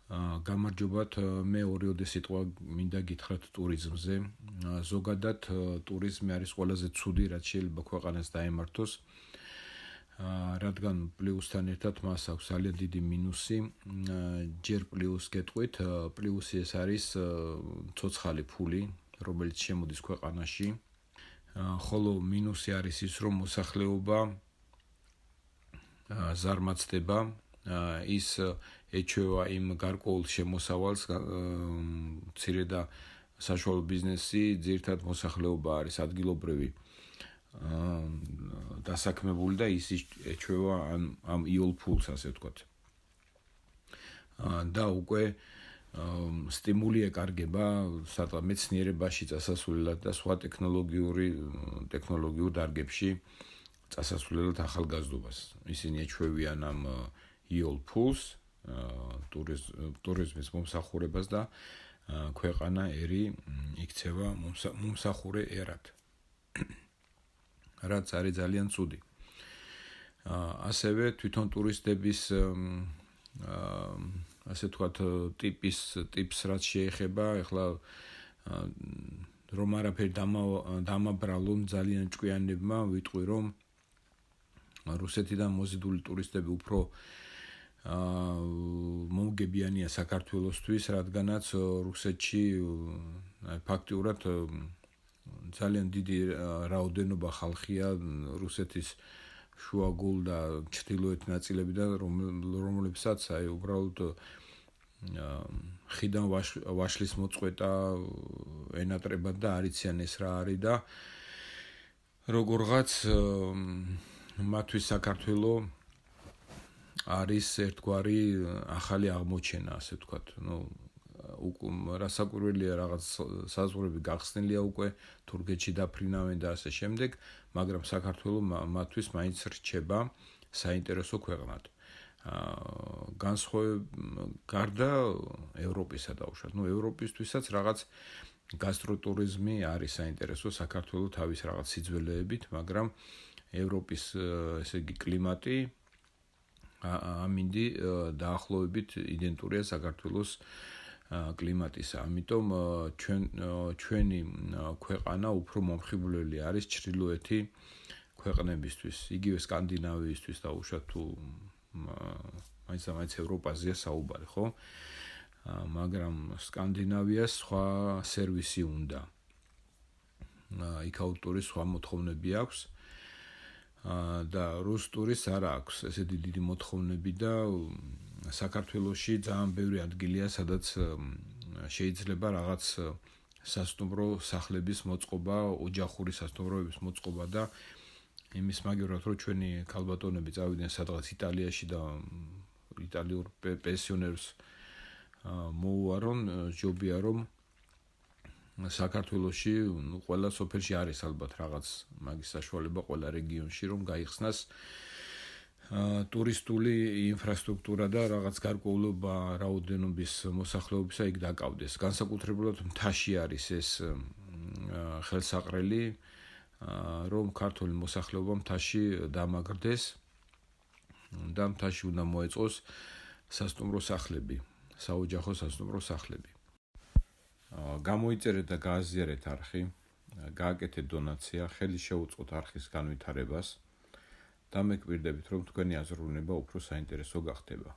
გამარჯობათ, მე ორიოდე სიტყვა მინდა გითხრათ ტურიზმზე. ზოგადად ტურიზმი არის ყველაზე ცუდი, რაც შეიძლება ქვეყანას დაემართოს. რადგან პლუსთან ერთად მას აქვს ძალიან დიდი მინუსი. ჯერ პლუს გეტყვით, პლუსი ეს არის ცოცხალი ფული, რომელიც შემოდის ქვეყანაში. ხოლო მინუსი არის ის, რომ მოსახლეობა ზარმაცდება, ის ეჩვევა იმ გარკვეულ შემოსავალს, მცირე და საშუალო ბიზნესი, ძირითადად მოსახლეობა არის ადგილობრივი დასაქმებული და ის ეჩვევა ამ იოლ ფულს, ასე ვთქვათ. და უკვე სტიმული ეკარგება სადღაც მეცნიერებაში წასასვლელად და სხვა ტექნოლოგიურ დარგებში წასასვლელად ახალგაზრდობას. ისინი ეჩვევიან ამ იოლ ფულს, ტურიზმის მომსახურებას და ქვეყანა ერი იქცევა მომსახურე ერად. რაც არის ძალიან ცუდი. ასევე თვითონ ტურისტების ასე ვთქვათ ტიპს რაც შეეხება, ეხლა რომ არაფერი დამაბრალონ ძალიან ჭკვიანებმა, ვიტყვი რომ რუსეთიდან მოზიდული ტურისტები უფრო მომგებიანია საქართველოსთვის, რადგანაც რუსეთში ფაქტიურად ძალიან დიდი რაოდენობა ხალხია რუსეთის შუაგულ და ჩრდილოეთ ნაწილებიდან, რომლებსაც უბრალოდ ხიდან ვაშლის მოწყვეტა ენატრებად და არიციან ეს რა არის და როგორღაც მათთვის საქართველო არის ერთგვარი ახალი აღმოჩენა, ასე ვთქვათ. რასაკვირველია, რაღაც საზღვრები გახსნილია უკვე, თურქეთში დაფრინავენ და ასე შემდეგ, მაგრამ საქართველო მათთვის მაინც რჩება საინტერესო ქვეყნად. გარდა ევროპისა დაუშვათ. ევროპისთვისაც რაღაც გასტროტურიზმი არის საინტერესო საქართველო თავის რაღაც სიძველეებით, მაგრამ ევროპის ესე იგი კლიმატი ამინდი დაახლოებით იდენტურია საქართველოს კლიმატისა. ამიტომ ჩვენი ქვეყანა უფრო მომხიბვლელი არის ჩრდილოეთი ქვეყნებისთვის, იგივე სკანდინავიისთვის დაუშვათ თუ მაინც ევროპაზეა საუბარი, ხო? მაგრამ სკანდინავიას სხვა სერვისი უნდა. იქაურ ტურისტს სხვა მოთხოვნები აქვს. და რუს ტურისტს არ აქვს ესეთი დიდი მოთხოვნები და საქართველოში ძალიან ბევრი ადგილია, სადაც შეიძლება რაღაც სასტუმრო სახლების მოწყობა, ოჯახური სასტუმროების მოწყობა და იმის მაგივრად რომ ჩვენი ქალბატონები წავიდნენ სადღაც იტალიაში და იტალიურ პენსიონერს მოუარონ, ჯობია რომ საქართველოში ყველა სოფელში არის ალბათ რაღაც მაგის საშუალება ყველა რეგიონში რომ გაიხსნას ტურისტული ინფრასტრუქტურა და რაღაც გარკვეულობა რაოდენობის მოსახლეობისა იქ დაკავდეს. განსაკუთრებულად მთაში არის ეს ხელსაყრელი, რომ ქართული მოსახლეობა მთაში დამაგრდეს და მთაში უნდა მოეწყოს სასტუმრო სახლები, საოჯახო სასტუმრო სახლები. გამოიწერეთ და გააზიარეთ არხი, გააკეთეთ დონაცია, ხელი შეუწყოთ არხის განვითარებას და მეკბირდებით, რომ თქვენი აზროვნება უფრო საინტერესო გახდება.